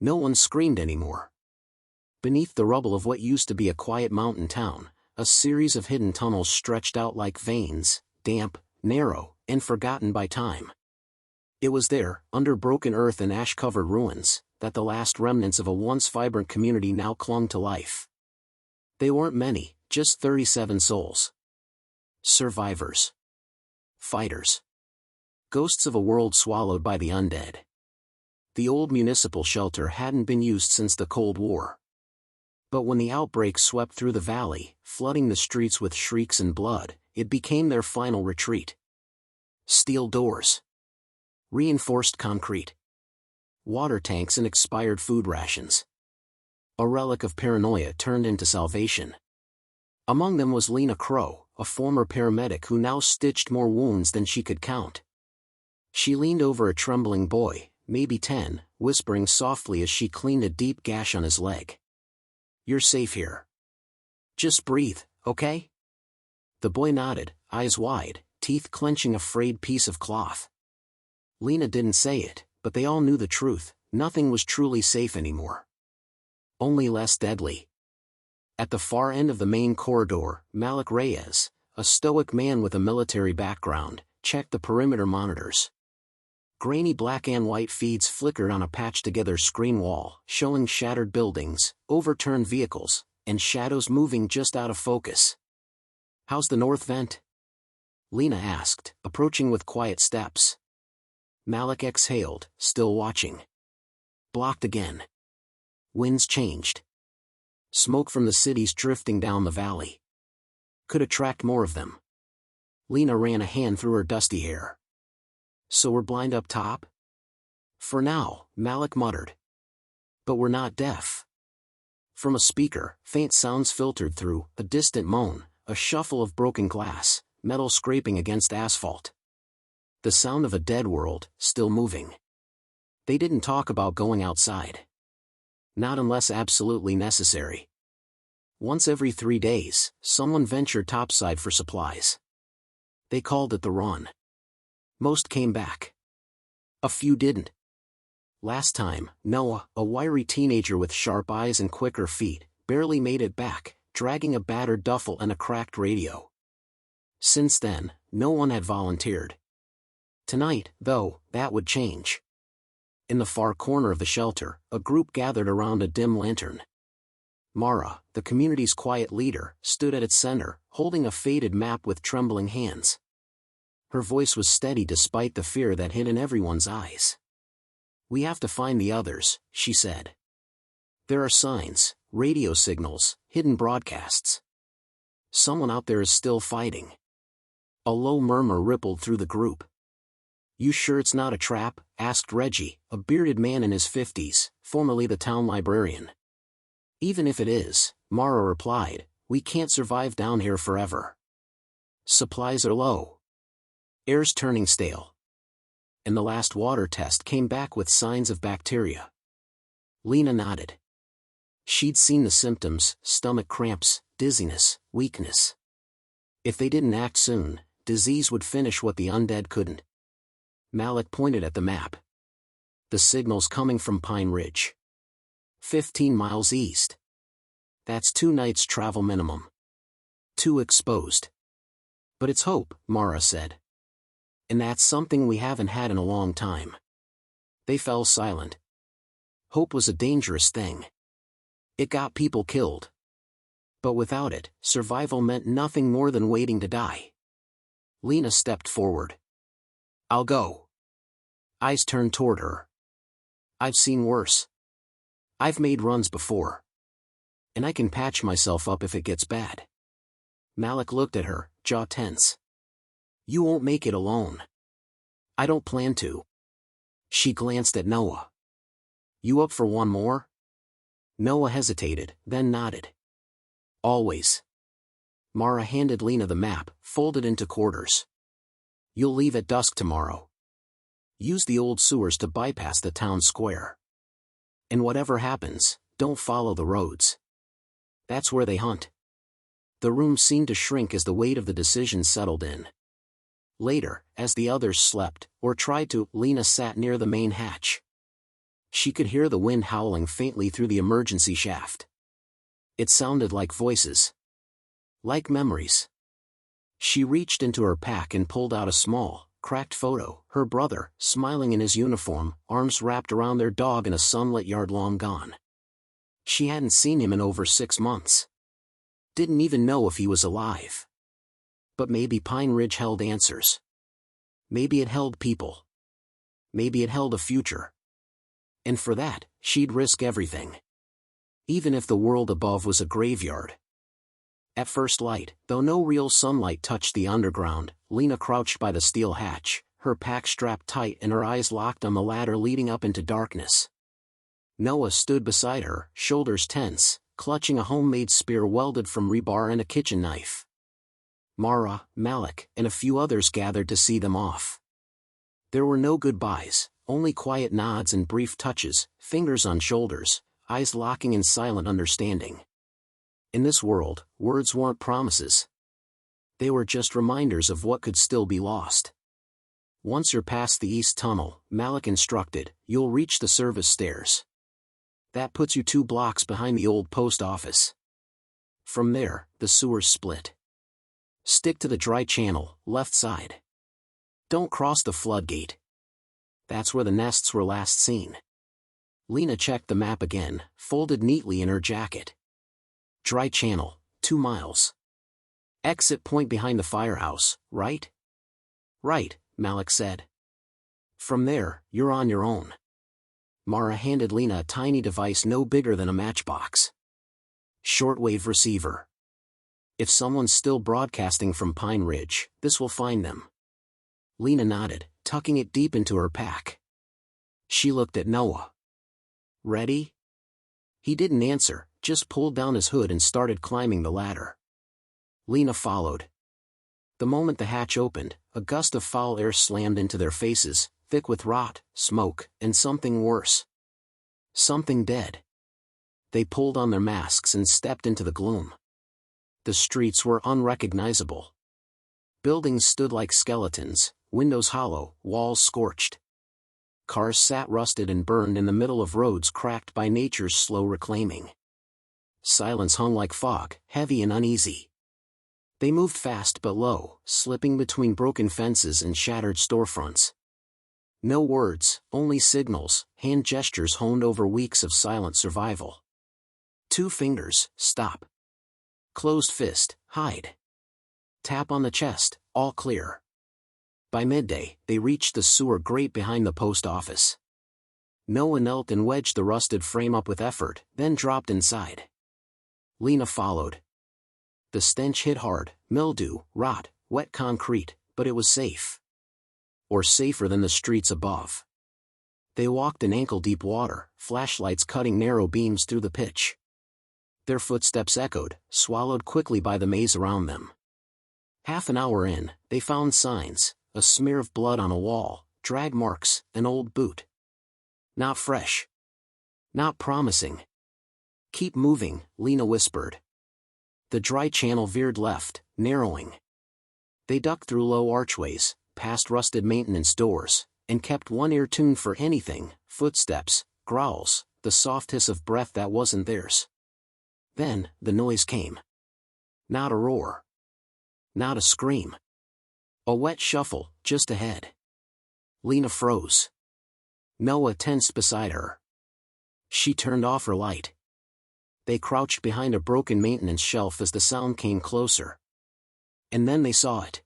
No one screamed anymore. Beneath the rubble of what used to be a quiet mountain town, a series of hidden tunnels stretched out like veins, damp, narrow, and forgotten by time. It was there, under broken earth and ash-covered ruins, that the last remnants of a once vibrant community now clung to life. They weren't many, just 37 souls. Survivors. Fighters. Ghosts of a world swallowed by the undead. The old municipal shelter hadn't been used since the Cold War. But when the outbreak swept through the valley, flooding the streets with shrieks and blood, it became their final retreat. Steel doors. Reinforced concrete. Water tanks and expired food rations. A relic of paranoia turned into salvation. Among them was Lena Crow, a former paramedic who now stitched more wounds than she could count. She leaned over a trembling boy, maybe 10, whispering softly as she cleaned a deep gash on his leg. "You're safe here. Just breathe, okay?" The boy nodded, eyes wide, teeth clenching a frayed piece of cloth. Lena didn't say it, but they all knew the truth: nothing was truly safe anymore. Only less deadly. At the far end of the main corridor, Malik Reyes, a stoic man with a military background, checked the perimeter monitors. Grainy black and white feeds flickered on a patched-together screen wall, showing shattered buildings, overturned vehicles, and shadows moving just out of focus. "How's the north vent?" Lena asked, approaching with quiet steps. Malik exhaled, still watching. Blocked again. Winds changed. Smoke from the cities drifting down the valley. Could attract more of them. Lena ran a hand through her dusty hair. "So we're blind up top?" "For now," Malik muttered. "But we're not deaf." From a speaker, faint sounds filtered through, a distant moan, a shuffle of broken glass, metal scraping against asphalt. The sound of a dead world, still moving. They didn't talk about going outside. Not unless absolutely necessary. Once every 3 days, someone ventured topside for supplies. They called it the run. Most came back. A few didn't. Last time, Noah, a wiry teenager with sharp eyes and quicker feet, barely made it back, dragging a battered duffel and a cracked radio. Since then, no one had volunteered. Tonight, though, that would change. In the far corner of the shelter, a group gathered around a dim lantern. Mara, the community's quiet leader, stood at its center, holding a faded map with trembling hands. Her voice was steady despite the fear that hid in everyone's eyes. "We have to find the others," she said. "There are signs, radio signals, hidden broadcasts. Someone out there is still fighting." A low murmur rippled through the group. "You sure it's not a trap?" asked Reggie, a bearded man in his 50s, formerly the town librarian. "Even if it is," Mara replied, "we can't survive down here forever. Supplies are low. Air's turning stale. And the last water test came back with signs of bacteria." Lena nodded. She'd seen the symptoms: stomach cramps, dizziness, weakness. If they didn't act soon, disease would finish what the undead couldn't. Malik pointed at the map. "The signal's coming from Pine Ridge. 15 miles east. That's 2 nights' travel minimum. 2 exposed." "But it's hope," Mara said. "And that's something we haven't had in a long time." They fell silent. Hope was a dangerous thing. It got people killed. But without it, survival meant nothing more than waiting to die. Lena stepped forward. "I'll go." Eyes turned toward her. "I've seen worse. I've made runs before. And I can patch myself up if it gets bad." Malik looked at her, jaw tense. "You won't make it alone." "I don't plan to." She glanced at Noah. "You up for one more?" Noah hesitated, then nodded. "Always." Mara handed Lena the map, folded into quarters. "You'll leave at dusk tomorrow. Use the old sewers to bypass the town square. And whatever happens, don't follow the roads. That's where they hunt." The room seemed to shrink as the weight of the decision settled in. Later, as the others slept, or tried to, Lena sat near the main hatch. She could hear the wind howling faintly through the emergency shaft. It sounded like voices. Like memories. She reached into her pack and pulled out a small, cracked photo, her brother, smiling in his uniform, arms wrapped around their dog in a sunlit yard long gone. She hadn't seen him in over 6 months. Didn't even know if he was alive. But maybe Pine Ridge held answers. Maybe it held people. Maybe it held a future. And for that, she'd risk everything. Even if the world above was a graveyard. At first light, though no real sunlight touched the underground, Lena crouched by the steel hatch, her pack strapped tight and her eyes locked on the ladder leading up into darkness. Noah stood beside her, shoulders tense, clutching a homemade spear welded from rebar and a kitchen knife. Mara, Malik, and a few others gathered to see them off. There were no goodbyes, only quiet nods and brief touches, fingers on shoulders, eyes locking in silent understanding. In this world, words weren't promises. They were just reminders of what could still be lost. Once you're past the east tunnel, Malik instructed, you'll reach the service stairs. That puts you 2 blocks behind the old post office. From there, the sewers split. Stick to the dry channel, left side. Don't cross the floodgate. That's where the nests were last seen. Lena checked the map again, folded neatly in her jacket. Dry channel, 2 miles. Exit point behind the firehouse, right? Right, Malik said. From there, you're on your own. Mara handed Lena a tiny device no bigger than a matchbox. Shortwave receiver. If someone's still broadcasting from Pine Ridge, this will find them. Lena nodded, tucking it deep into her pack. She looked at Noah. Ready? He didn't answer, just pulled down his hood and started climbing the ladder. Lena followed. The moment the hatch opened, a gust of foul air slammed into their faces, thick with rot, smoke, and something worse. Something dead. They pulled on their masks and stepped into the gloom. The streets were unrecognizable. Buildings stood like skeletons, windows hollow, walls scorched. Cars sat rusted and burned in the middle of roads cracked by nature's slow reclaiming. Silence hung like fog, heavy and uneasy. They moved fast but low, slipping between broken fences and shattered storefronts. No words, only signals, hand gestures honed over weeks of silent survival. 2 fingers, stop. Closed fist, hide. Tap on the chest, all clear. By midday, they reached the sewer grate behind the post office. Noah knelt and wedged the rusted frame up with effort, then dropped inside. Lena followed. The stench hit hard, mildew, rot, wet concrete, but it was safe. Or safer than the streets above. They walked in ankle-deep water, flashlights cutting narrow beams through the pitch. Their footsteps echoed, swallowed quickly by the maze around them. Half an hour in, they found signs, a smear of blood on a wall, drag marks, an old boot. Not fresh. Not promising. Keep moving, Lena whispered. The dry channel veered left, narrowing. They ducked through low archways, past rusted maintenance doors, and kept one ear tuned for anything, footsteps, growls, the soft hiss of breath that wasn't theirs. Then, the noise came. Not a roar. Not a scream. A wet shuffle, just ahead. Lena froze. Noah tensed beside her. She turned off her light. They crouched behind a broken maintenance shelf as the sound came closer. And then they saw it.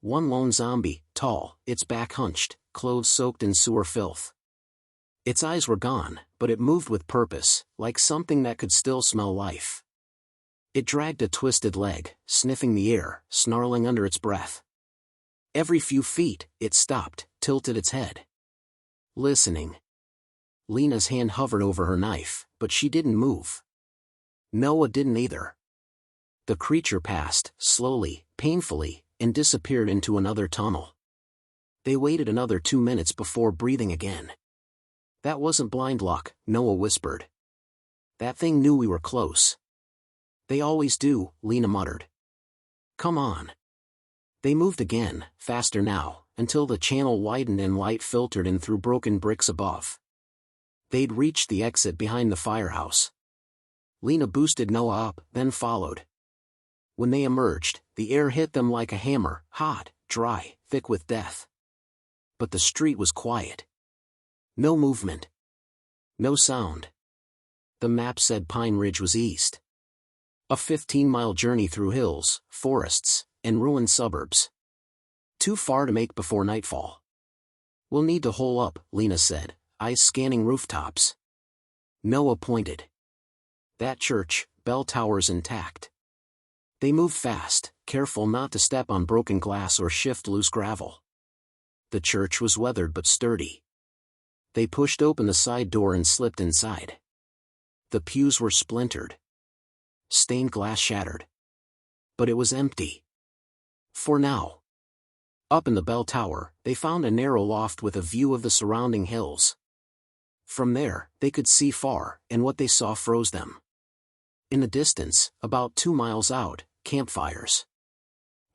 One lone zombie, tall, its back hunched, clothes soaked in sewer filth. Its eyes were gone, but it moved with purpose, like something that could still smell life. It dragged a twisted leg, sniffing the air, snarling under its breath. Every few feet, it stopped, tilted its head. Listening. Lena's hand hovered over her knife, but she didn't move. Noah didn't either. The creature passed, slowly, painfully, and disappeared into another tunnel. They waited another 2 minutes before breathing again. That wasn't blind luck, Noah whispered. That thing knew we were close. They always do, Lena muttered. Come on. They moved again, faster now, until the channel widened and light filtered in through broken bricks above. They'd reached the exit behind the firehouse. Lena boosted Noah up, then followed. When they emerged, the air hit them like a hammer, hot, dry, thick with death. But the street was quiet. No movement. No sound. The map said Pine Ridge was east. A 15-mile journey through hills, forests, and ruined suburbs. Too far to make before nightfall. We'll need to hole up, Lena said, eyes scanning rooftops. Noah pointed. That church, bell towers intact. They moved fast, careful not to step on broken glass or shift loose gravel. The church was weathered but sturdy. They pushed open the side door and slipped inside. The pews were splintered. Stained glass shattered. But it was empty. For now. Up in the bell tower, they found a narrow loft with a view of the surrounding hills. From there, they could see far, and what they saw froze them. In the distance, about 2 miles out, campfires.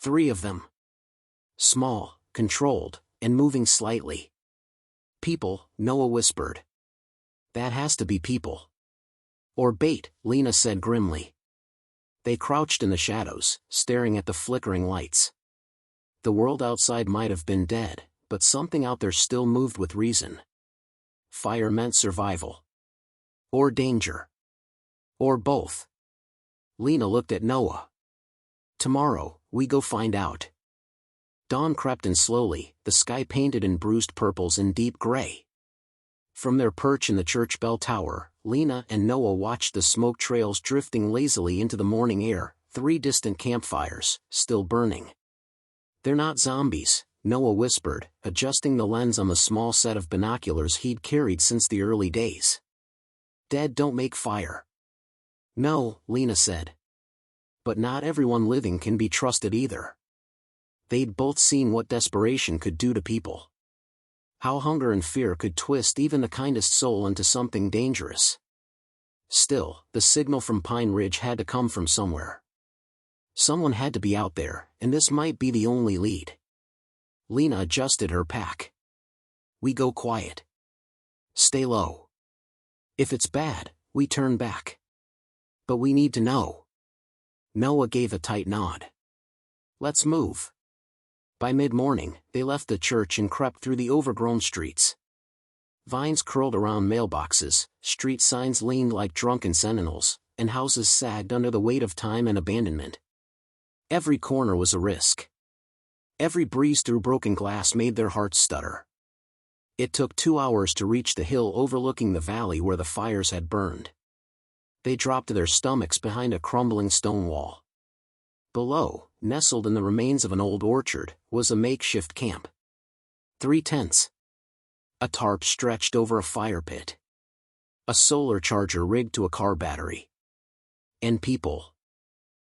3 of them. Small, controlled, and moving slightly. People, Noah whispered. That has to be people. Or bait, Lena said grimly. They crouched in the shadows, staring at the flickering lights. The world outside might have been dead, but something out there still moved with reason. Fire meant survival. Or danger. Or both. Lena looked at Noah. Tomorrow, we go find out. Dawn crept in slowly, the sky painted in bruised purples and deep gray. From their perch in the church bell tower, Lena and Noah watched the smoke trails drifting lazily into the morning air, 3 distant campfires, still burning. They're not zombies, Noah whispered, adjusting the lens on the small set of binoculars he'd carried since the early days. Dead don't make fire. No, Lena said. But not everyone living can be trusted either. They'd both seen what desperation could do to people. How hunger and fear could twist even the kindest soul into something dangerous. Still, the signal from Pine Ridge had to come from somewhere. Someone had to be out there, and this might be the only lead. Lena adjusted her pack. We go quiet. Stay low. If it's bad, we turn back. But we need to know. Noah gave a tight nod. Let's move. By mid-morning, they left the church and crept through the overgrown streets. Vines curled around mailboxes, street signs leaned like drunken sentinels, and houses sagged under the weight of time and abandonment. Every corner was a risk. Every breeze through broken glass made their hearts stutter. It took 2 hours to reach the hill overlooking the valley where the fires had burned. They dropped to their stomachs behind a crumbling stone wall. Below, nestled in the remains of an old orchard, was a makeshift camp. 3 tents. A tarp stretched over a fire pit. A solar charger rigged to a car battery. And people.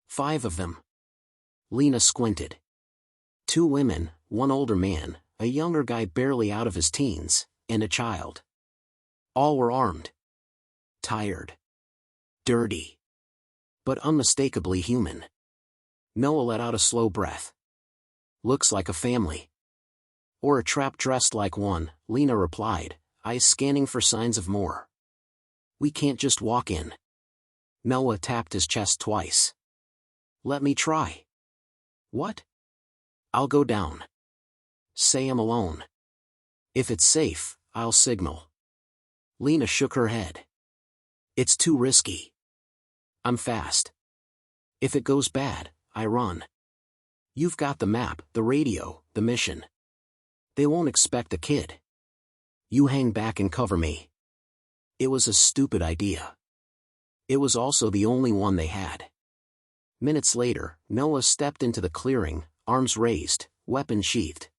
5 of them. Lena squinted. 2 women, 1 older man, a younger guy barely out of his teens, and a child. All were armed. Tired. Dirty. But unmistakably human. Noah let out a slow breath. Looks like a family. Or a trap dressed like one, Lena replied, eyes scanning for signs of more. We can't just walk in. Noah tapped his chest twice. Let me try. What? I'll go down. Say I'm alone. If it's safe, I'll signal. Lena shook her head. It's too risky. I'm fast. If it goes bad, I run. You've got the map, the radio, the mission. They won't expect a kid. You hang back and cover me. It was a stupid idea. It was also the only one they had. Minutes later, Noah stepped into the clearing, arms raised, weapon sheathed.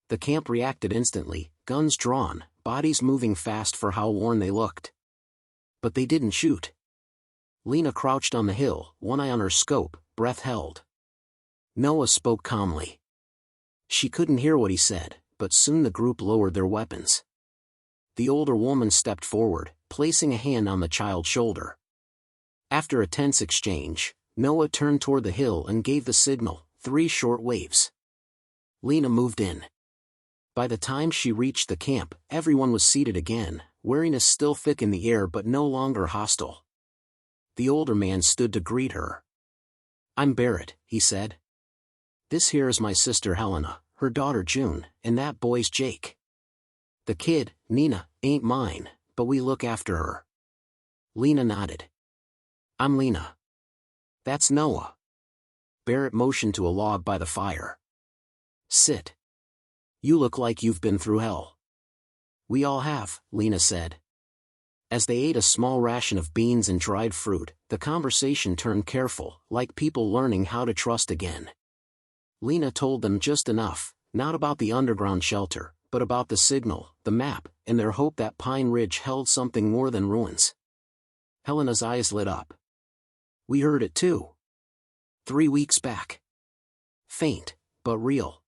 The camp reacted instantly, guns drawn, bodies moving fast for how worn they looked. But they didn't shoot. Lena crouched on the hill, one eye on her scope, breath held. Noah spoke calmly. She couldn't hear what he said, but soon the group lowered their weapons. The older woman stepped forward, placing a hand on the child's shoulder. After a tense exchange, Noah turned toward the hill and gave the signal, 3 short waves. Lena moved in. By the time she reached the camp, everyone was seated again, wariness still thick in the air but no longer hostile. The older man stood to greet her. "I'm Barrett," he said. "This here is my sister Helena, her daughter June, and that boy's Jake. The kid, Nina, ain't mine, but we look after her." Lena nodded. "I'm Lena. That's Noah." Barrett motioned to a log by the fire. "Sit. You look like you've been through hell." "We all have," Lena said. As they ate a small ration of beans and dried fruit, the conversation turned careful, like people learning how to trust again. Lena told them just enough, not about the underground shelter, but about the signal, the map, and their hope that Pine Ridge held something more than ruins. Helena's eyes lit up. "We heard it too. 3 weeks back. Faint, but real."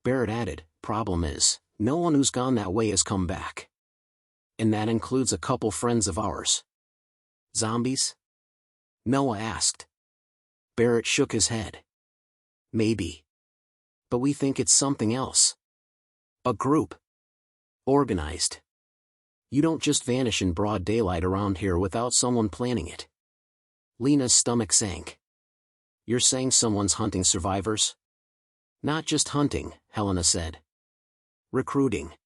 Barrett added, "Problem is, no one who's gone that way has come back. And that includes a couple friends of ours." "Zombies?" Noah asked. Barrett shook his head. "Maybe. But we think it's something else. A group. Organized. You don't just vanish in broad daylight around here without someone planning it." Lena's stomach sank. "You're saying someone's hunting survivors?" "Not just hunting," Helena said. "Recruiting.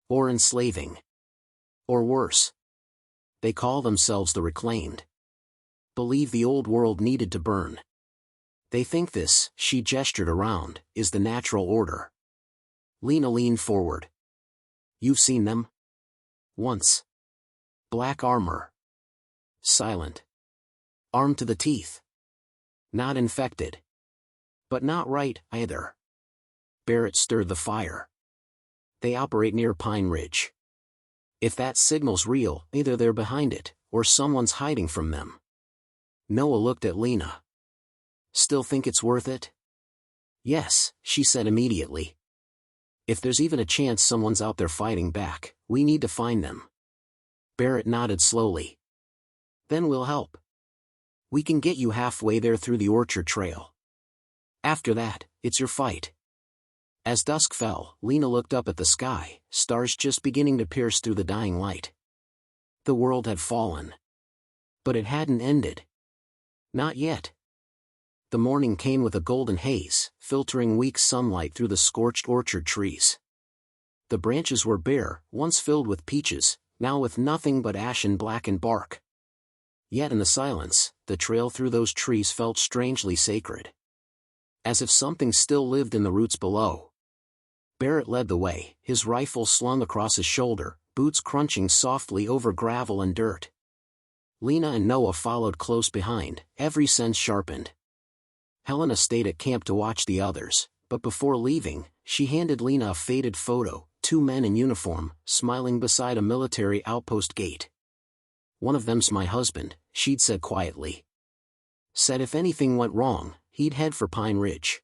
Or enslaving. Or worse. They call themselves the Reclaimed. Believe the old world needed to burn. They think this," she gestured around, "is the natural order." Lena leaned forward. "You've seen them?" "Once. Black armor. Silent. Armed to the teeth. Not infected. But not right, either." Barrett stirred the fire. "They operate near Pine Ridge. If that signal's real, either they're behind it, or someone's hiding from them." Noah looked at Lena. "Still think it's worth it?" "Yes," she said immediately. "If there's even a chance someone's out there fighting back, we need to find them." Barrett nodded slowly. "Then we'll help. We can get you halfway there through the orchard trail. After that, it's your fight." As dusk fell, Lena looked up at the sky, stars just beginning to pierce through the dying light. The world had fallen. But it hadn't ended. Not yet. The morning came with a golden haze, filtering weak sunlight through the scorched orchard trees. The branches were bare, once filled with peaches, now with nothing but ashen blackened bark. Yet in the silence, the trail through those trees felt strangely sacred. As if something still lived in the roots below. Barrett led the way, his rifle slung across his shoulder, boots crunching softly over gravel and dirt. Lena and Noah followed close behind, every sense sharpened. Helena stayed at camp to watch the others, but before leaving, she handed Lena a faded photo, 2 men in uniform, smiling beside a military outpost gate. "One of them's my husband," she'd said quietly. "Said if anything went wrong, he'd head for Pine Ridge.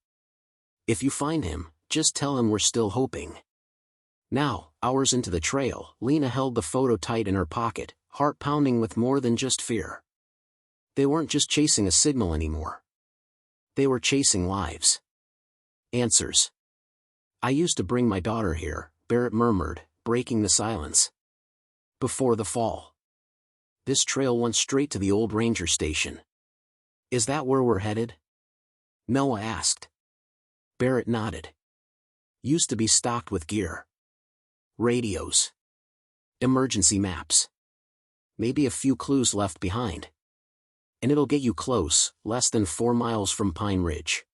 If you find him, just tell him we're still hoping." Now, hours into the trail, Lena held the photo tight in her pocket, heart pounding with more than just fear. They weren't just chasing a signal anymore. They were chasing lives. Answers. "I used to bring my daughter here," Barrett murmured, breaking the silence. "Before the fall. This trail went straight to the old ranger station." "Is that where we're headed?" Noah asked. Barrett nodded. "Used to be stocked with gear. Radios. Emergency maps. Maybe a few clues left behind. And it'll get you close, less than 4 miles from Pine Ridge."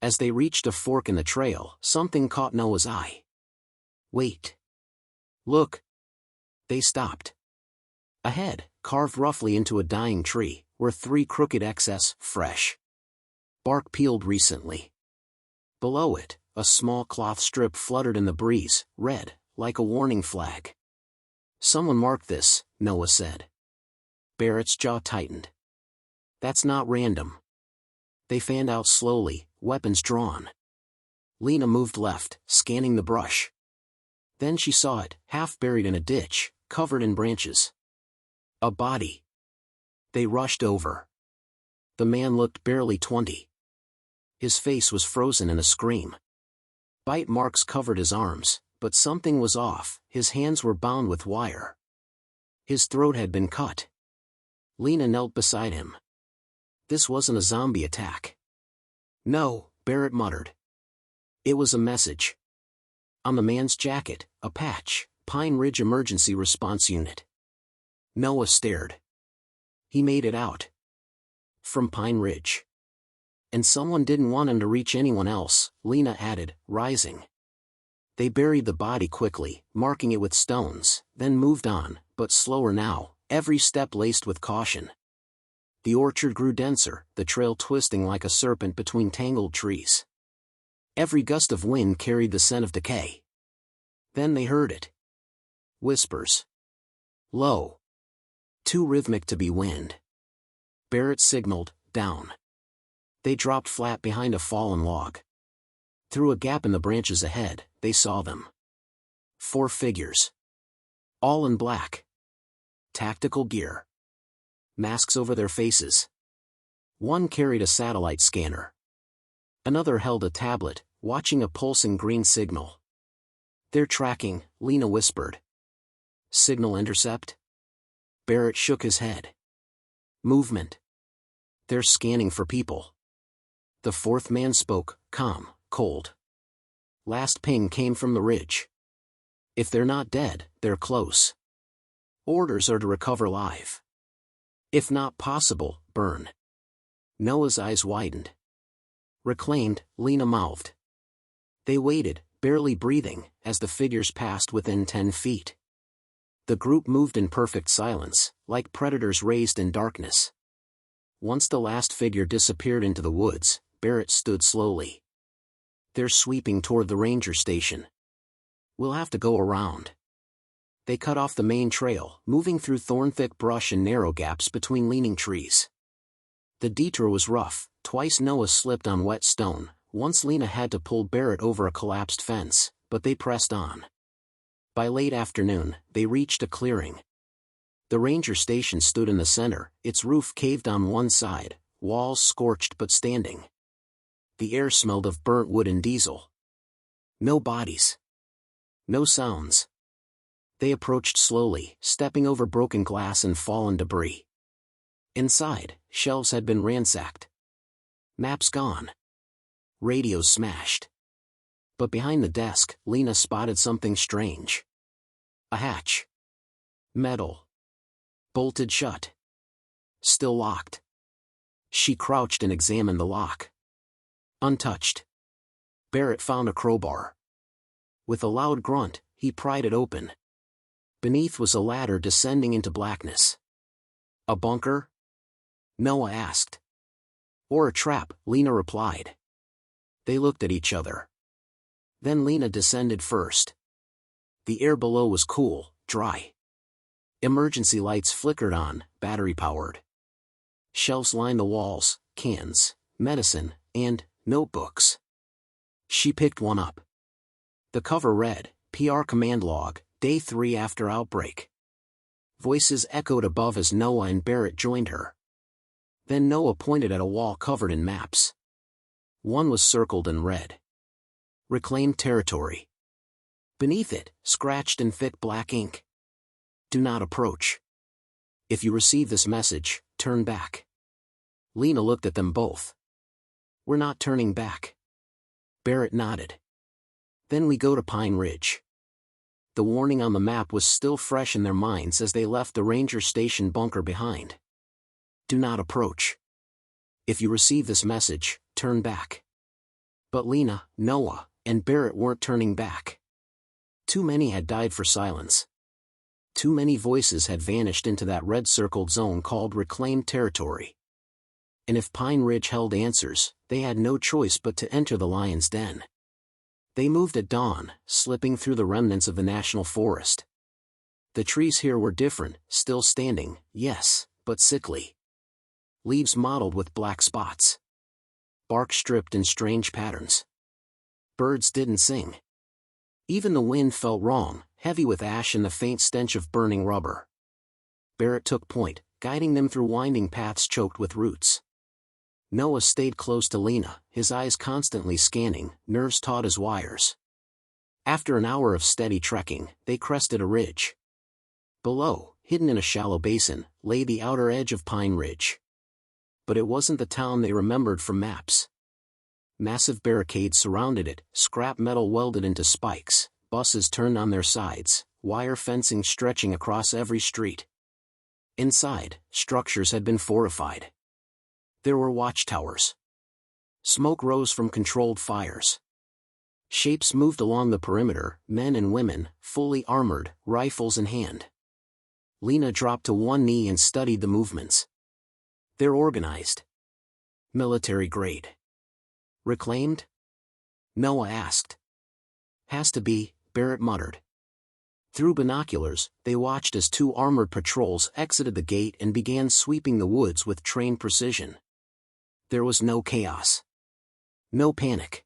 As they reached a fork in the trail, something caught Noah's eye. "Wait. Look." They stopped. Ahead, carved roughly into a dying tree, were 3 crooked XS, fresh. Bark peeled recently. Below it, a small cloth strip fluttered in the breeze, red, like a warning flag. "Someone marked this," Noah said. Barrett's jaw tightened. "That's not random." They fanned out slowly, weapons drawn. Lena moved left, scanning the brush. Then she saw it, half buried in a ditch, covered in branches. A body. They rushed over. The man looked barely 20. His face was frozen in a scream. Bite marks covered his arms, but something was off. His hands were bound with wire. His throat had been cut. Lena knelt beside him. This wasn't a zombie attack. No, Barrett muttered. It was a message. On the man's jacket, a patch, Pine Ridge Emergency Response Unit. Noah stared. He made it out. From Pine Ridge. And someone didn't want him to reach anyone else, Lena added, rising. They buried the body quickly, marking it with stones, then moved on, but slower now, every step laced with caution. The orchard grew denser, the trail twisting like a serpent between tangled trees. Every gust of wind carried the scent of decay. Then they heard it. Whispers. Low. Too rhythmic to be wind. Barrett signaled, down. They dropped flat behind a fallen log. Through a gap in the branches ahead, they saw them. 4 figures. All in black. Tactical gear. Masks over their faces. One carried a satellite scanner. Another held a tablet, watching a pulsing green signal. They're tracking, Lena whispered. Signal intercept? Barrett shook his head. Movement. They're scanning for people. The 4th man spoke, calm, cold. Last ping came from the ridge. If they're not dead, they're close. Orders are to recover live. If not possible, burn. Noah's eyes widened. Reclaimed, Lena mouthed. They waited, barely breathing, as the figures passed within 10 feet. The group moved in perfect silence, like predators raised in darkness. Once the last figure disappeared into the woods, Barrett stood slowly. They're sweeping toward the ranger station. We'll have to go around. They cut off the main trail, moving through thorn-thick brush and narrow gaps between leaning trees. The detour was rough. Twice Noah slipped on wet stone. Once Lena had to pull Barrett over a collapsed fence, but they pressed on. By late afternoon, they reached a clearing. The ranger station stood in the center, its roof caved on one side, walls scorched but standing. The air smelled of burnt wood and diesel. No bodies. No sounds. They approached slowly, stepping over broken glass and fallen debris. Inside, shelves had been ransacked. Maps gone. Radios smashed. But behind the desk, Lena spotted something strange. A hatch. Metal. Bolted shut. Still locked. She crouched and examined the lock. Untouched. Barrett found a crowbar. With a loud grunt, he pried it open. Beneath was a ladder descending into blackness. A bunker? Noah asked. Or a trap, Lena replied. They looked at each other. Then Lena descended first. The air below was cool, dry. Emergency lights flickered on, battery-powered. Shelves lined the walls, cans, medicine, and notebooks. She picked one up. The cover read, PR command log, day 3 after outbreak. Voices echoed above as Noah and Barrett joined her. Then Noah pointed at a wall covered in maps. One was circled in red. Reclaimed territory. Beneath it, scratched in thick black ink. Do not approach. If you receive this message, turn back. Lena looked at them both. We're not turning back. Barrett nodded. Then we go to Pine Ridge. The warning on the map was still fresh in their minds as they left the ranger station bunker behind. Do not approach. If you receive this message, turn back. But Lena, Noah, and Barrett weren't turning back. Too many had died for silence. Too many voices had vanished into that red-circled zone called reclaimed territory. And if Pine Ridge held answers, they had no choice but to enter the lion's den. They moved at dawn, slipping through the remnants of the national forest. The trees here were different, still standing, yes, but sickly. Leaves mottled with black spots. Bark stripped in strange patterns. Birds didn't sing. Even the wind felt wrong, heavy with ash and the faint stench of burning rubber. Barrett took point, guiding them through winding paths choked with roots. Noah stayed close to Lena, his eyes constantly scanning, nerves taut as wires. After an hour of steady trekking, they crested a ridge. Below, hidden in a shallow basin, lay the outer edge of Pine Ridge. But it wasn't the town they remembered from maps. Massive barricades surrounded it, scrap metal welded into spikes, buses turned on their sides, wire fencing stretching across every street. Inside, structures had been fortified. There were watchtowers. Smoke rose from controlled fires. Shapes moved along the perimeter, men and women, fully armored, rifles in hand. Lena dropped to one knee and studied the movements. They're organized. Military grade. Reclaimed? Noah asked. Has to be, Barrett muttered. Through binoculars, they watched as two armored patrols exited the gate and began sweeping the woods with trained precision. There was no chaos. No panic.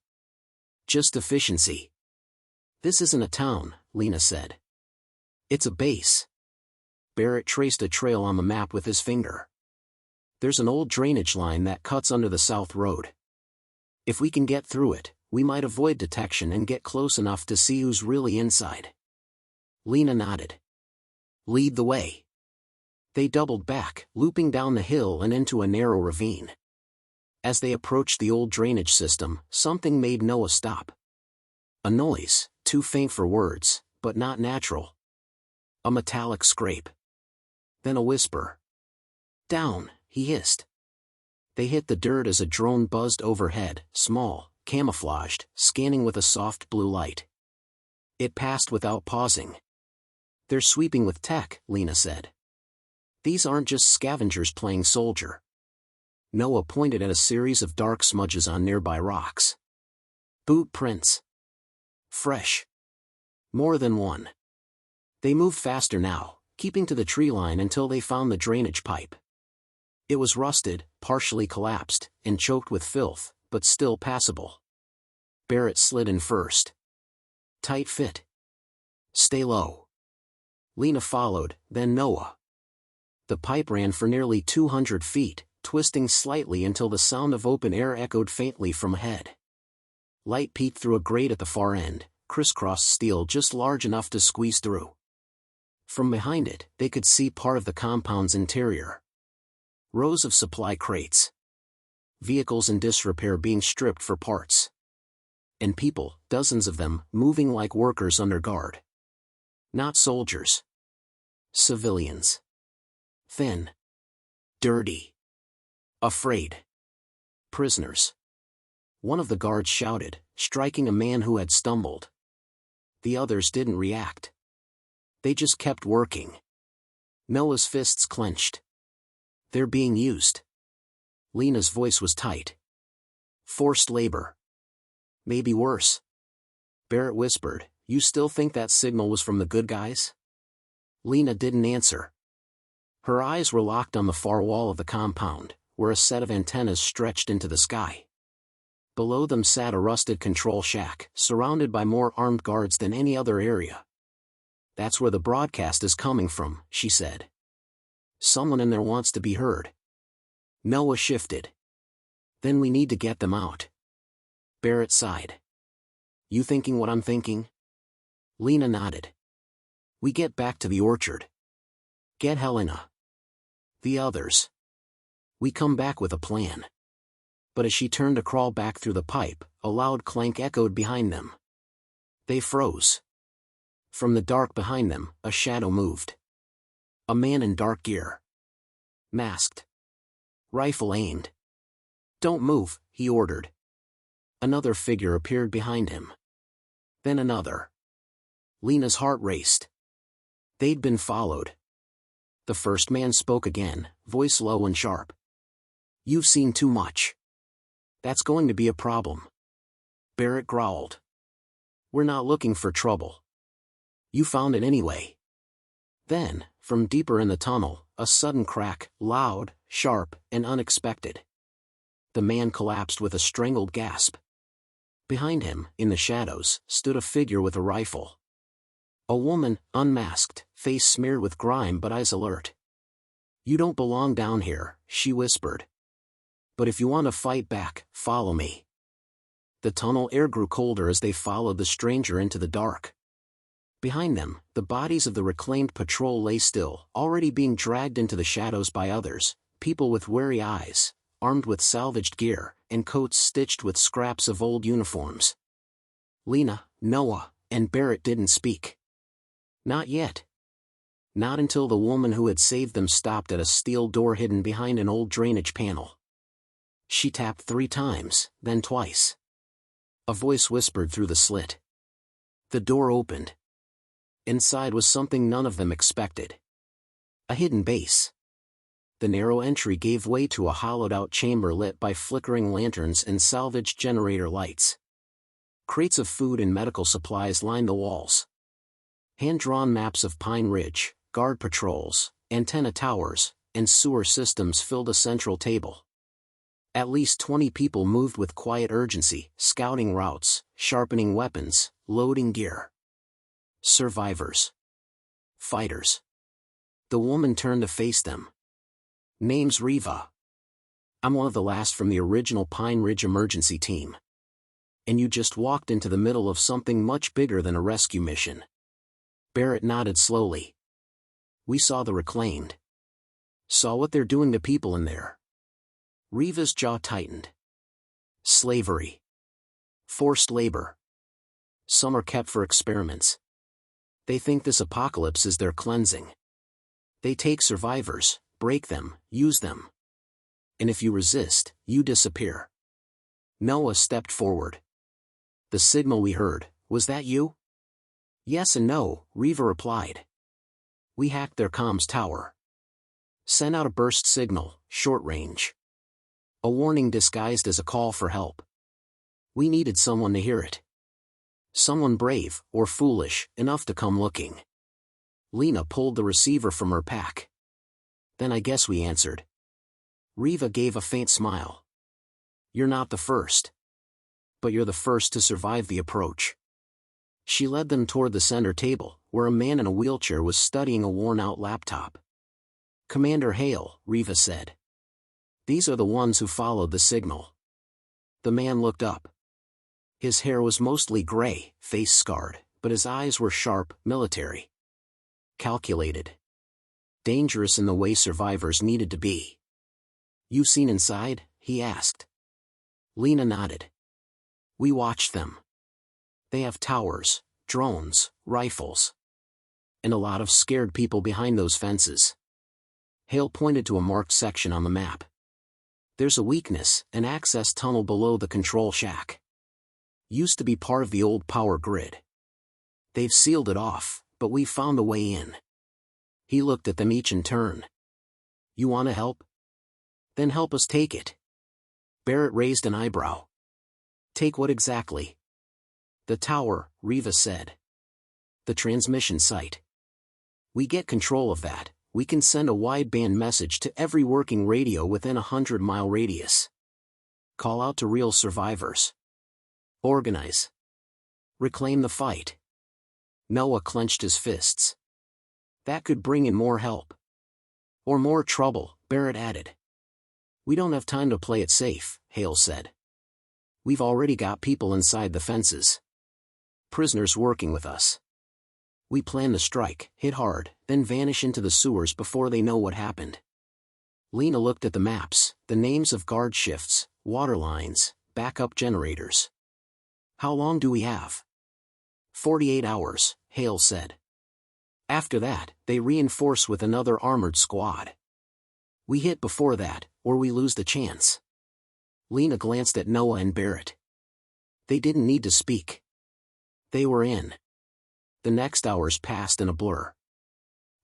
Just efficiency. This isn't a town, Lena said. It's a base. Barrett traced a trail on the map with his finger. There's an old drainage line that cuts under the south road. If we can get through it, we might avoid detection and get close enough to see who's really inside. Lena nodded. Lead the way. They doubled back, looping down the hill and into a narrow ravine. As they approached the old drainage system, something made Noah stop. A noise, too faint for words, but not natural. A metallic scrape. Then a whisper. Down, he hissed. They hit the dirt as a drone buzzed overhead, small, camouflaged, scanning with a soft blue light. It passed without pausing. They're sweeping with tech, Lena said. These aren't just scavengers playing soldier. Noah pointed at a series of dark smudges on nearby rocks. Boot prints. Fresh. More than one. They moved faster now, keeping to the tree line until they found the drainage pipe. It was rusted, partially collapsed, and choked with filth, but still passable. Barrett slid in first. Tight fit. Stay low. Lena followed, then Noah. The pipe ran for nearly 200 feet, twisting slightly until the sound of open air echoed faintly from ahead. Light peeked through a grate at the far end, crisscrossed steel just large enough to squeeze through. From behind it, they could see part of the compound's interior. Rows of supply crates. Vehicles in disrepair being stripped for parts. And people, dozens of them, moving like workers under guard. Not soldiers. Civilians. Thin. Dirty. Afraid. Prisoners. One of the guards shouted, striking a man who had stumbled. The others didn't react. They just kept working. Noah's fists clenched. They're being used. Lena's voice was tight. Forced labor. Maybe worse. Barrett whispered, You still think that signal was from the good guys? Lena didn't answer. Her eyes were locked on the far wall of the compound, where a set of antennas stretched into the sky. Below them sat a rusted control shack, surrounded by more armed guards than any other area. That's where the broadcast is coming from, she said. Someone in there wants to be heard. Noah shifted. Then we need to get them out. Barrett sighed. You thinking what I'm thinking? Lena nodded. We get back to the orchard. Get Helena. The others. We come back with a plan. But as she turned to crawl back through the pipe, a loud clank echoed behind them. They froze. From the dark behind them, a shadow moved. A man in dark gear. Masked. Rifle aimed. Don't move, he ordered. Another figure appeared behind him. Then another. Lena's heart raced. They'd been followed. The first man spoke again, voice low and sharp. You've seen too much. That's going to be a problem. Barrett growled. We're not looking for trouble. You found it anyway. Then, from deeper in the tunnel, a sudden crack, loud, sharp, and unexpected. The man collapsed with a strangled gasp. Behind him, in the shadows, stood a figure with a rifle. A woman, unmasked, face smeared with grime but eyes alert. You don't belong down here, she whispered. But if you want to fight back, follow me. The tunnel air grew colder as they followed the stranger into the dark. Behind them, the bodies of the reclaimed patrol lay still, already being dragged into the shadows by others, people with wary eyes, armed with salvaged gear, and coats stitched with scraps of old uniforms. Lena, Noah, and Barrett didn't speak. Not yet. Not until the woman who had saved them stopped at a steel door hidden behind an old drainage panel. She tapped 3 times, then twice. A voice whispered through the slit. The door opened. Inside was something none of them expected. A hidden base. The narrow entry gave way to a hollowed-out chamber lit by flickering lanterns and salvaged generator lights. Crates of food and medical supplies lined the walls. Hand-drawn maps of Pine Ridge, guard patrols, antenna towers, and sewer systems filled a central table. At least 20 people moved with quiet urgency, scouting routes, sharpening weapons, loading gear. Survivors. Fighters. The woman turned to face them. Name's Riva. I'm one of the last from the original Pine Ridge emergency team. And you just walked into the middle of something much bigger than a rescue mission. Barrett nodded slowly. We saw the reclaimed. Saw what they're doing to people in there. Riva's jaw tightened. Slavery. Forced labor. Some are kept for experiments. They think this apocalypse is their cleansing. They take survivors, break them, use them. And if you resist, you disappear. Noah stepped forward. The signal we heard, was that you? Yes and no, Riva replied. We hacked their comms tower. Sent out a burst signal, short range. A warning disguised as a call for help. We needed someone to hear it. Someone brave, or foolish, enough to come looking. Lena pulled the receiver from her pack. Then I guess we answered. Riva gave a faint smile. You're not the first. But you're the first to survive the approach. She led them toward the center table, where a man in a wheelchair was studying a worn-out laptop. Commander Hale, Riva said. These are the ones who followed the signal. The man looked up. His hair was mostly gray, face scarred, but his eyes were sharp, military. Calculated. Dangerous in the way survivors needed to be. You seen inside? He asked. Lena nodded. We watched them. They have towers, drones, rifles. And a lot of scared people behind those fences. Hale pointed to a marked section on the map. There's a weakness, an access tunnel below the control shack. Used to be part of the old power grid. They've sealed it off, but we found a way in. He looked at them each in turn. You want to help? Then help us take it. Barrett raised an eyebrow. Take what exactly? The tower, Riva said. The transmission site. We get control of that, we can send a wideband message to every working radio within a 100-mile radius. Call out to real survivors. Organize. Reclaim the fight. Noah clenched his fists. That could bring in more help. Or more trouble, Barrett added. We don't have time to play it safe, Hale said. We've already got people inside the fences. Prisoners working with us. We plan to strike, hit hard, then vanish into the sewers before they know what happened. Lena looked at the maps, the names of guard shifts, water lines, backup generators. How long do we have? 48 hours, Hale said. After that, they reinforce with another armored squad. We hit before that, or we lose the chance. Lena glanced at Noah and Barrett. They didn't need to speak. They were in. The next hours passed in a blur.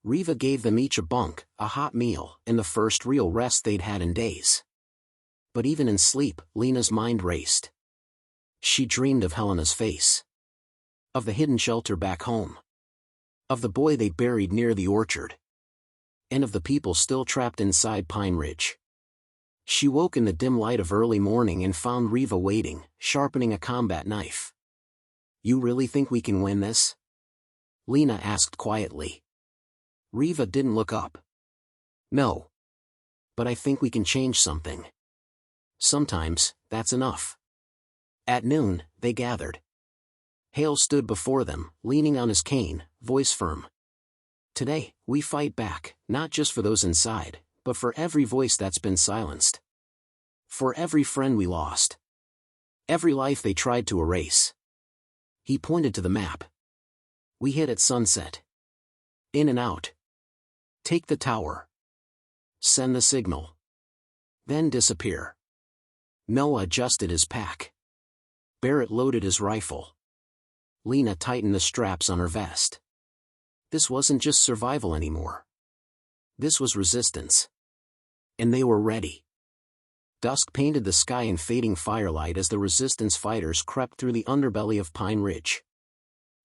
Riva gave them each a bunk, a hot meal, and the first real rest they'd had in days. But even in sleep, Lena's mind raced. She dreamed of Helena's face. Of the hidden shelter back home. Of the boy they buried near the orchard. And of the people still trapped inside Pine Ridge. She woke in the dim light of early morning and found Riva waiting, sharpening a combat knife. You really think we can win this? Lena asked quietly. Riva didn't look up. No. But I think we can change something. Sometimes, that's enough. At noon, they gathered. Hale stood before them, leaning on his cane, voice firm. Today, we fight back, not just for those inside, but for every voice that's been silenced. For every friend we lost. Every life they tried to erase. He pointed to the map. We hit at sunset. In and out. Take the tower. Send the signal. Then disappear. Noah adjusted his pack. Barrett loaded his rifle. Lena tightened the straps on her vest. This wasn't just survival anymore. This was resistance. And they were ready. Dusk painted the sky in fading firelight as the resistance fighters crept through the underbelly of Pine Ridge.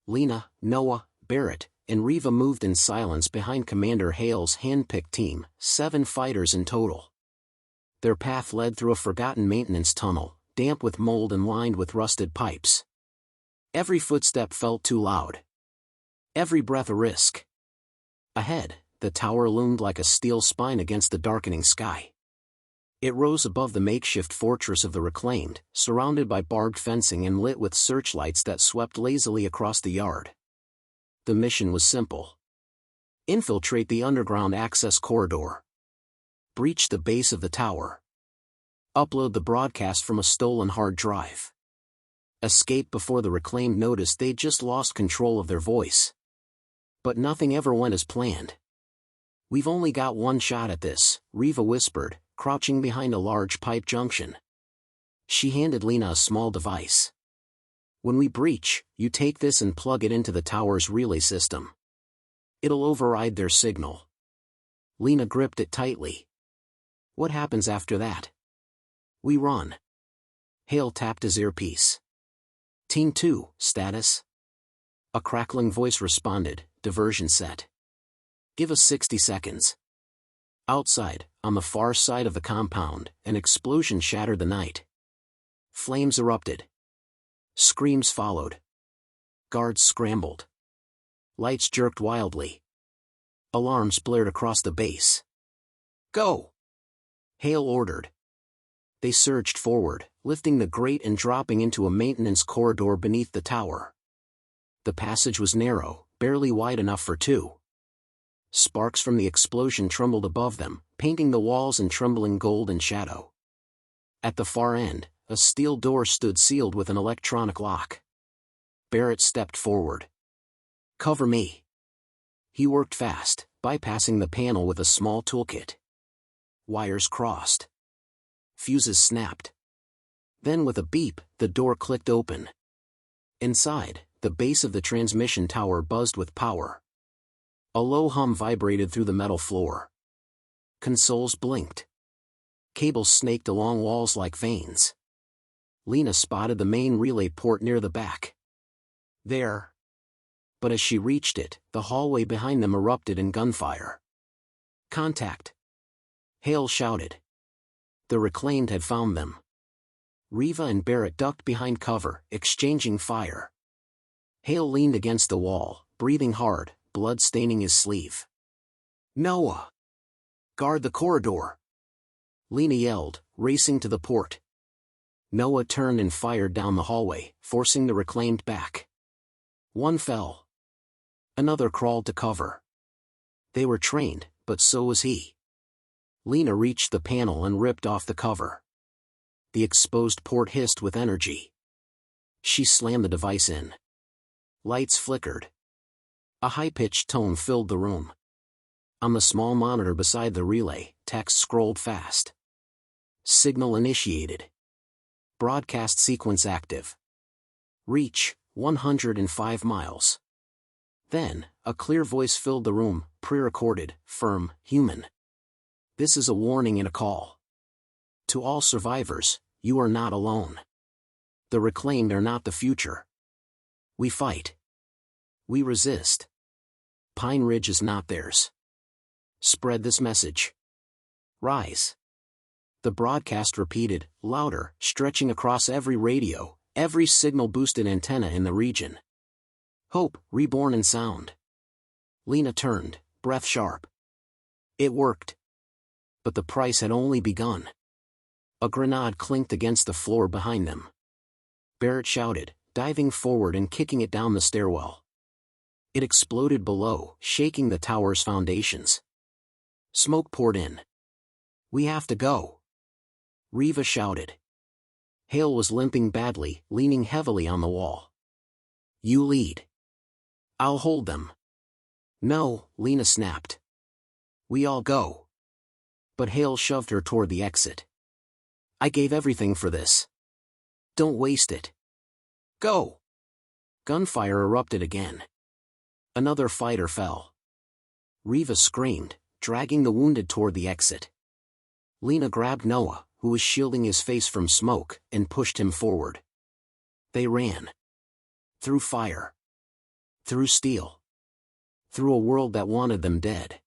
Lena, Noah, Barrett, and Reva moved in silence behind Commander Hale's hand-picked team, 7 fighters in total. Their path led through a forgotten maintenance tunnel, damp with mold and lined with rusted pipes. Every footstep felt too loud. Every breath a risk. Ahead, the tower loomed like a steel spine against the darkening sky. It rose above the makeshift fortress of the Reclaimed, surrounded by barbed fencing and lit with searchlights that swept lazily across the yard. The mission was simple. Infiltrate the underground access corridor. Breach the base of the tower. Upload the broadcast from a stolen hard drive. Escape before the Reclaimed noticed they'd just lost control of their voice. But nothing ever went as planned. We've only got one shot at this, Reva whispered, crouching behind a large pipe junction. She handed Lena a small device. When we breach, you take this and plug it into the tower's relay system. It'll override their signal. Lena gripped it tightly. What happens after that? We run. Hale tapped his earpiece. Team 2, status? A crackling voice responded, diversion set. Give us 60 seconds. Outside, on the far side of the compound, an explosion shattered the night. Flames erupted. Screams followed. Guards scrambled. Lights jerked wildly. Alarms blared across the base. Go! Hale ordered. They surged forward, lifting the grate and dropping into a maintenance corridor beneath the tower. The passage was narrow, barely wide enough for 2. Sparks from the explosion trembled above them, painting the walls in trembling gold and shadow. At the far end, a steel door stood sealed with an electronic lock. Barrett stepped forward. Cover me. He worked fast, bypassing the panel with a small toolkit. Wires crossed. Fuses snapped. Then with a beep, the door clicked open. Inside, the base of the transmission tower buzzed with power. A low hum vibrated through the metal floor. Consoles blinked. Cables snaked along walls like veins. Lena spotted the main relay port near the back. There. But as she reached it, the hallway behind them erupted in gunfire. Contact! Hale shouted. The Reclaimed had found them. Reva and Barrett ducked behind cover, exchanging fire. Hale leaned against the wall, breathing hard, blood staining his sleeve. Noah! Guard the corridor! Lena yelled, racing to the port. Noah turned and fired down the hallway, forcing the Reclaimed back. One fell. Another crawled to cover. They were trained, but so was he. Lena reached the panel and ripped off the cover. The exposed port hissed with energy. She slammed the device in. Lights flickered. A high-pitched tone filled the room. On the small monitor beside the relay, text scrolled fast. Signal initiated. Broadcast sequence active. Reach, 105 miles. Then, a clear voice filled the room, pre-recorded, firm, human. This is a warning and a call. To all survivors, you are not alone. The Reclaimed are not the future. We fight. We resist. Pine Ridge is not theirs. Spread this message. Rise. The broadcast repeated, louder, stretching across every radio, every signal-boosted antenna in the region. Hope, reborn in sound. Lena turned, breath sharp. It worked. But the price had only begun. A grenade clinked against the floor behind them. Barrett shouted, diving forward and kicking it down the stairwell. It exploded below, shaking the tower's foundations. Smoke poured in. "We have to go," Riva shouted. Hale was limping badly, leaning heavily on the wall. "You lead." "I'll hold them." "No," Lena snapped. "We all go." But Hale shoved her toward the exit. "I gave everything for this. Don't waste it. Go." Gunfire erupted again. Another fighter fell. Riva screamed, dragging the wounded toward the exit. Lena grabbed Noah, who was shielding his face from smoke, and pushed him forward. They ran. Through fire. Through steel. Through a world that wanted them dead.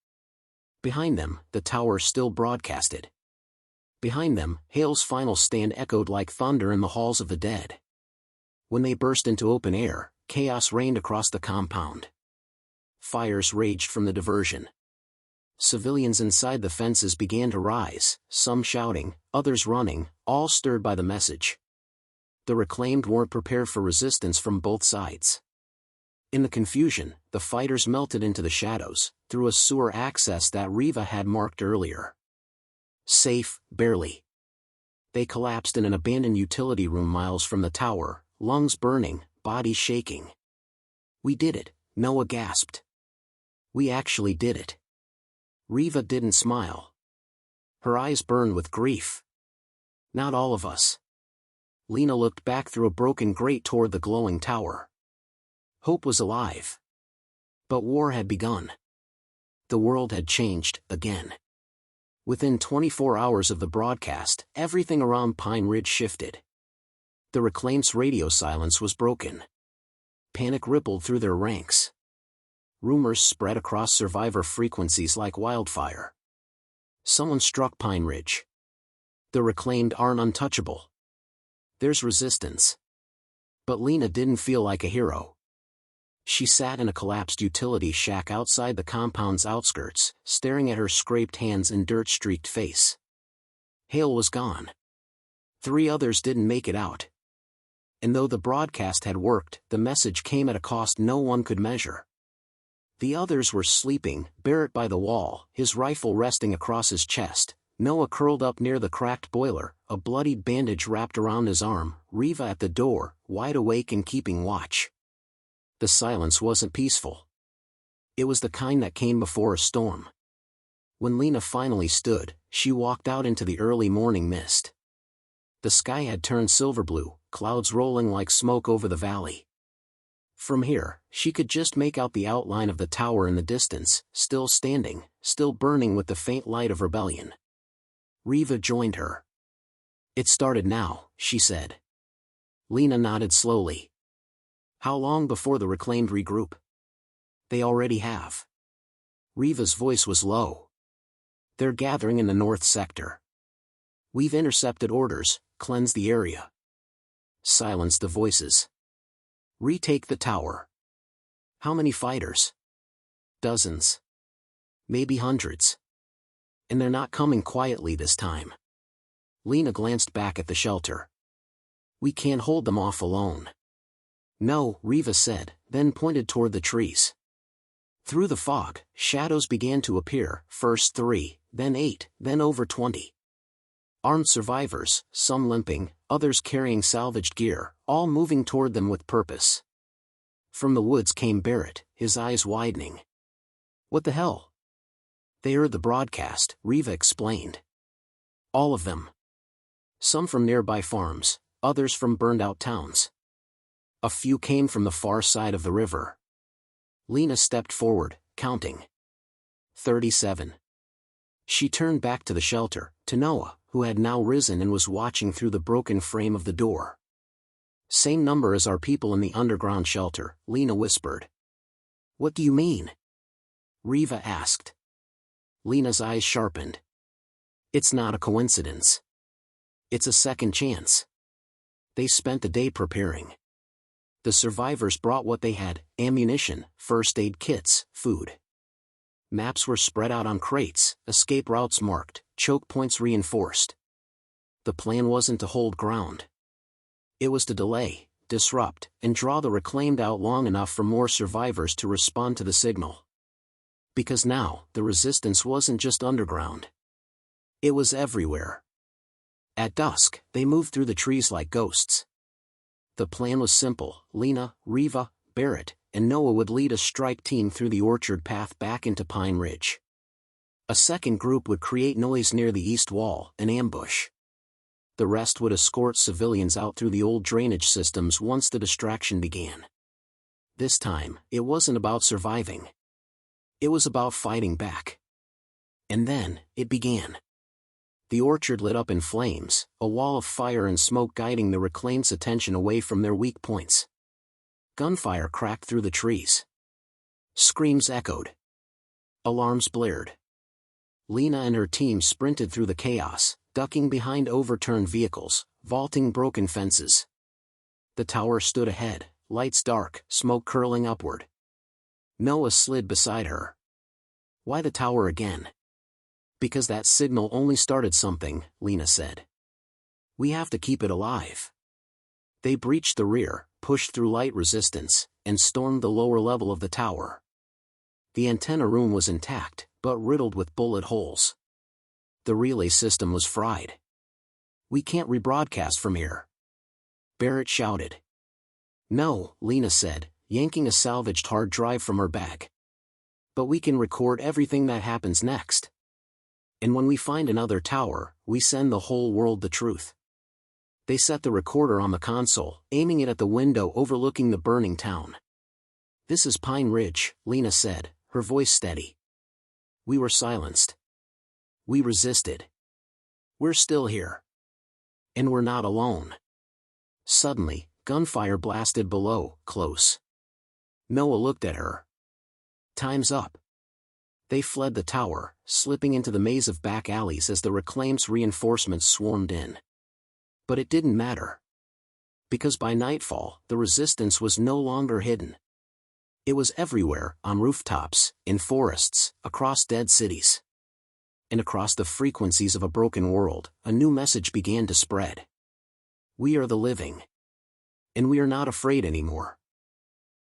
Behind them, the tower still broadcasted. Behind them, Hale's final stand echoed like thunder in the halls of the dead. When they burst into open air, chaos reigned across the compound. Fires raged from the diversion. Civilians inside the fences began to rise, some shouting, others running, all stirred by the message. The reclaimed weren't prepared for resistance from both sides. In the confusion, the fighters melted into the shadows, through a sewer access that Riva had marked earlier. Safe, barely. They collapsed in an abandoned utility room miles from the tower, lungs burning, bodies shaking. "We did it," Noah gasped. "We actually did it." Riva didn't smile. Her eyes burned with grief. "Not all of us." Lena looked back through a broken grate toward the glowing tower. Hope was alive. But war had begun. The world had changed, again. Within 24 hours of the broadcast, everything around Pine Ridge shifted. The Reclaimed's radio silence was broken. Panic rippled through their ranks. Rumors spread across survivor frequencies like wildfire. Someone struck Pine Ridge. The Reclaimed aren't untouchable. There's resistance. But Lena didn't feel like a hero. She sat in a collapsed utility shack outside the compound's outskirts, staring at her scraped hands and dirt-streaked face. Hale was gone. 3 others didn't make it out. And though the broadcast had worked, the message came at a cost no one could measure. The others were sleeping, Barrett by the wall, his rifle resting across his chest, Noah curled up near the cracked boiler, a bloodied bandage wrapped around his arm, Riva at the door, wide awake and keeping watch. The silence wasn't peaceful. It was the kind that came before a storm. When Lena finally stood, she walked out into the early morning mist. The sky had turned silver blue, clouds rolling like smoke over the valley. From here, she could just make out the outline of the tower in the distance, still standing, still burning with the faint light of rebellion. Riva joined her. "It started now," she said. Lena nodded slowly. "How long before the Reclaimed regroup?" "They already have." Riva's voice was low. "They're gathering in the north sector. We've intercepted orders, cleansed the area. Silence the voices. Retake the tower." "How many fighters?" "Dozens. Maybe hundreds. And they're not coming quietly this time." Lena glanced back at the shelter. "We can't hold them off alone." "No," Riva said, then pointed toward the trees. Through the fog, shadows began to appear, first 3, then 8, then over 20. Armed survivors, some limping, others carrying salvaged gear, all moving toward them with purpose. From the woods came Barrett, his eyes widening. "What the hell?" "They heard the broadcast," Riva explained. "All of them. Some from nearby farms, others from burned-out towns. A few came from the far side of the river." Lena stepped forward, counting. 37. She turned back to the shelter, to Noah, who had now risen and was watching through the broken frame of the door. "Same number as our people in the underground shelter," Lena whispered. "What do you mean?" Riva asked. Lena's eyes sharpened. "It's not a coincidence. It's a second chance." They spent the day preparing. The survivors brought what they had: ammunition, first aid kits, food. Maps were spread out on crates, escape routes marked, choke points reinforced. The plan wasn't to hold ground. It was to delay, disrupt, and draw the reclaimed out long enough for more survivors to respond to the signal. Because now, the resistance wasn't just underground. It was everywhere. At dusk, they moved through the trees like ghosts. The plan was simple: Lena, Riva, Barrett, and Noah would lead a strike team through the orchard path back into Pine Ridge. A second group would create noise near the east wall, an ambush. The rest would escort civilians out through the old drainage systems once the distraction began. This time, it wasn't about surviving. It was about fighting back. And then, it began. The orchard lit up in flames, a wall of fire and smoke guiding the reclaimed's attention away from their weak points. Gunfire cracked through the trees. Screams echoed. Alarms blared. Lena and her team sprinted through the chaos, ducking behind overturned vehicles, vaulting broken fences. The tower stood ahead, lights dark, smoke curling upward. Noah slid beside her. Why the tower again? Because that signal only started something, Lena said. We have to keep it alive. They breached the rear, pushed through light resistance, and stormed the lower level of the tower. The antenna room was intact, but riddled with bullet holes. The relay system was fried. We can't rebroadcast from here. Barrett shouted. No, Lena said, yanking a salvaged hard drive from her bag. But we can record everything that happens next. And when we find another tower, we send the whole world the truth. They set the recorder on the console, aiming it at the window overlooking the burning town. This is Pine Ridge, Lena said, her voice steady. We were silenced. We resisted. We're still here. And we're not alone. Suddenly, gunfire blasted below, close. Noah looked at her. Time's up. They fled the tower, slipping into the maze of back alleys as the reclaimed's reinforcements swarmed in. But it didn't matter. Because by nightfall, the resistance was no longer hidden. It was everywhere, on rooftops, in forests, across dead cities. And across the frequencies of a broken world, a new message began to spread. We are the living. And we are not afraid anymore.